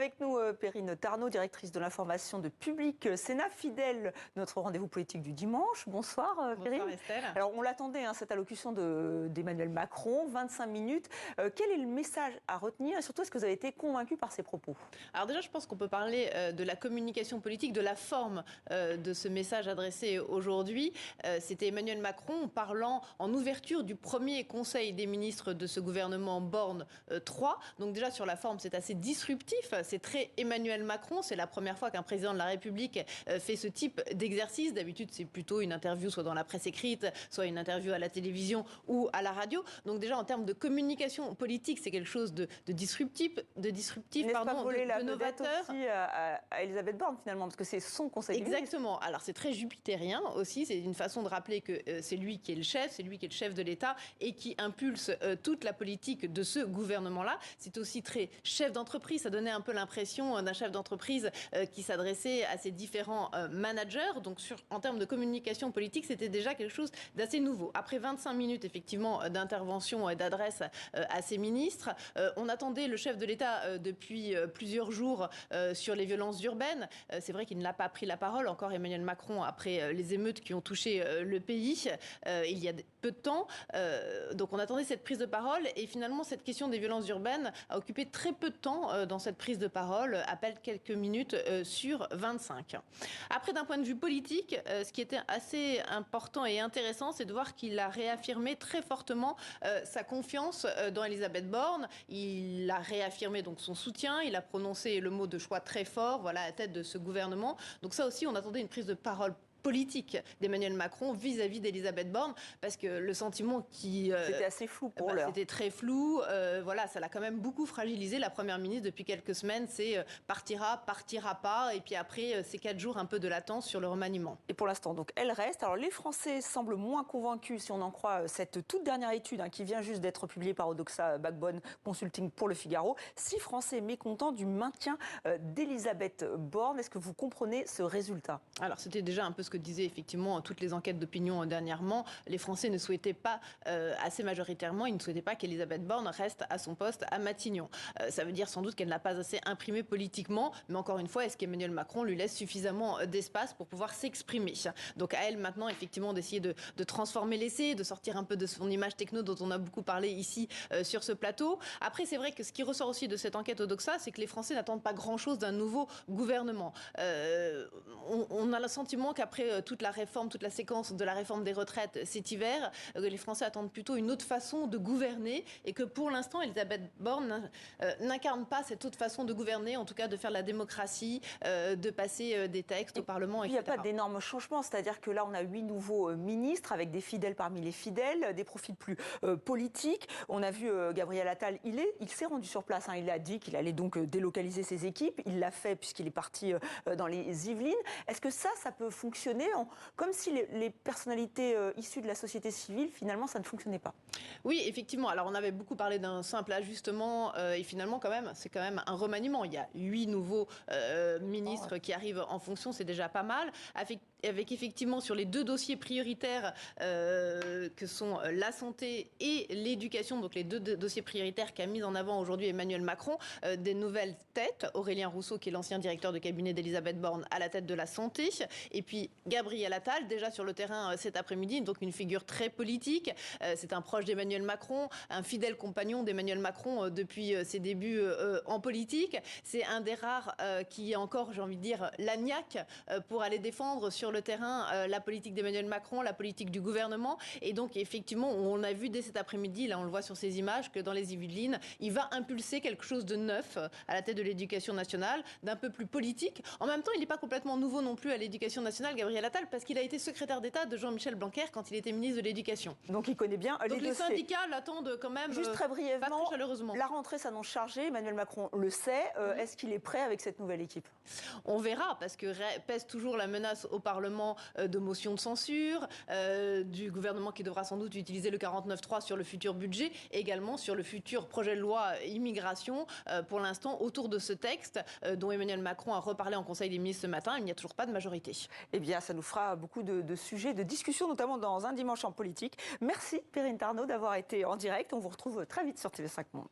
Avec nous, Perrine Tarnot, directrice de l'information de Public Sénat, fidèle de notre rendez-vous politique du dimanche. Bonsoir, Perrine. Bonsoir, Estelle. Alors, on l'attendait, cette allocution d'Emmanuel Macron, 25 minutes. Quel est le message à retenir et surtout, est-ce que vous avez été convaincu par ses propos? Alors déjà, je pense qu'on peut parler de la communication politique, de la forme de ce message adressé aujourd'hui. C'était Emmanuel Macron parlant en ouverture du premier conseil des ministres de ce gouvernement Borne 3. Donc déjà, sur la forme, c'est assez disruptif. C'est très Emmanuel Macron. C'est la première fois qu'un président de la République fait ce type d'exercice. D'habitude, c'est plutôt une interview soit dans la presse écrite, soit une interview à la télévision ou à la radio. Donc déjà, en termes de communication politique, c'est quelque chose de disruptif, de novateur. Aussi à Elisabeth Borne, finalement, parce que c'est son conseil des ministres. Exactement. Alors, c'est très jupitérien aussi. C'est une façon de rappeler que c'est lui qui est le chef, c'est lui qui est le chef de l'État et qui impulse toute la politique de ce gouvernement-là. C'est aussi très chef d'entreprise. Ça donnait un peu l'impression d'un chef d'entreprise qui s'adressait à ses différents managers. Donc, en termes de communication politique, c'était déjà quelque chose d'assez nouveau. Après 25 minutes, effectivement, d'intervention et d'adresse à ses ministres, on attendait le chef de l'État depuis plusieurs jours sur les violences urbaines. C'est vrai qu'il ne l'a pas pris la parole, encore Emmanuel Macron, après les émeutes qui ont touché le pays il y a peu de temps. Donc on attendait cette prise de parole et finalement cette question des violences urbaines a occupé très peu de temps dans cette prise de parole, à peine quelques minutes sur 25. Après, d'un point de vue politique, ce qui était assez important et intéressant, c'est de voir qu'il a réaffirmé très fortement sa confiance dans Elisabeth Borne. Il a réaffirmé donc son soutien, il a prononcé le mot de choix très fort, voilà, à la tête de ce gouvernement. Donc ça aussi, on attendait une prise de parole politique d'Emmanuel Macron vis-à-vis d'Elisabeth Borne, parce que le sentiment qui... c'était assez flou pour l'heure. C'était très flou. Voilà, ça l'a quand même beaucoup fragilisé. La Première ministre, depuis quelques semaines, c'est partira pas. Et puis après, c'est 4 jours un peu de latence sur le remaniement. Et pour l'instant, donc, elle reste. Alors, les Français semblent moins convaincus, si on en croit cette toute dernière étude qui vient juste d'être publiée par Odoxa Backbone Consulting pour Le Figaro. 6 Français mécontents du maintien d'Elisabeth Borne. Est-ce que vous comprenez ce résultat? Alors, c'était déjà un peu ce que disaient effectivement toutes les enquêtes d'opinion dernièrement. Les Français ne souhaitaient pas, assez majoritairement, ils ne souhaitaient pas qu'Elisabeth Borne reste à son poste à Matignon. Ça veut dire sans doute qu'elle n'a pas assez imprimé politiquement, mais encore une fois, est-ce qu'Emmanuel Macron lui laisse suffisamment d'espace pour pouvoir s'exprimer? Donc à elle maintenant, effectivement, d'essayer de transformer l'essai, de sortir un peu de son image techno dont on a beaucoup parlé ici sur ce plateau. Après, c'est vrai que ce qui ressort aussi de cette enquête Odoxa, c'est que les Français n'attendent pas grand-chose d'un nouveau gouvernement. On a le sentiment qu'après toute la réforme, toute la séquence de la réforme des retraites cet hiver, les Français attendent plutôt une autre façon de gouverner et que pour l'instant, Elisabeth Borne n'incarne pas cette autre façon de gouverner, en tout cas de faire la démocratie, de passer des textes au Parlement, etc. Il n'y a pas d'énormes changements, c'est-à-dire que là, on a 8 nouveaux ministres avec des fidèles parmi les fidèles, des profils plus politiques. On a vu Gabriel Attal, il s'est rendu sur place, il a dit qu'il allait donc délocaliser ses équipes. Il l'a fait puisqu'il est parti dans les Yvelines. Est-ce que ça peut fonctionner comme si les personnalités issues de la société civile, finalement, ça ne fonctionnait pas? Oui, effectivement. Alors, on avait beaucoup parlé d'un simple ajustement et finalement, c'est quand même un remaniement. Il y a 8 nouveaux ministres qui arrivent en fonction, c'est déjà pas mal. Avec effectivement sur les 2 dossiers prioritaires que sont la santé et l'éducation, donc les 2 dossiers prioritaires qu'a mis en avant aujourd'hui Emmanuel Macron, des nouvelles têtes. Aurélien Rousseau, qui est l'ancien directeur de cabinet d'Elisabeth Borne, à la tête de la santé. Et puis Gabriel Attal, déjà sur le terrain cet après-midi, donc une figure très politique. C'est un proche d'Emmanuel Macron, un fidèle compagnon d'Emmanuel Macron depuis ses débuts en politique. C'est un des rares qui a encore, j'ai envie de dire, la niaque pour aller défendre sur le terrain la politique d'Emmanuel Macron, la politique du gouvernement. Et donc, effectivement, on a vu dès cet après-midi, là on le voit sur ces images, que dans les Yvelines, il va impulser quelque chose de neuf à la tête de l'éducation nationale, d'un peu plus politique. En même temps, il n'est pas complètement nouveau non plus à l'éducation nationale, Gabriel Attal, parce qu'il a été secrétaire d'État de Jean-Michel Blanquer quand il était ministre de l'Éducation. Donc il connaît bien les dossiers. Les syndicats l'attendent quand même. Juste très brièvement, pas très chaleureusement. La rentrée s'annonce chargée, Emmanuel Macron le sait. Est-ce qu'il est prêt avec cette nouvelle équipe? On verra, parce que pèse toujours la menace au Parlement de motion de censure, du gouvernement qui devra sans doute utiliser le 49.3 sur le futur budget, également sur le futur projet de loi immigration. Pour l'instant, autour de ce texte dont Emmanuel Macron a reparlé en Conseil des ministres ce matin, il n'y a toujours pas de majorité. Eh bien, ça nous fera beaucoup de sujets de discussion, notamment dans un dimanche en politique. Merci Perrine Tarnot d'avoir été en direct. On vous retrouve très vite sur TV5 Monde.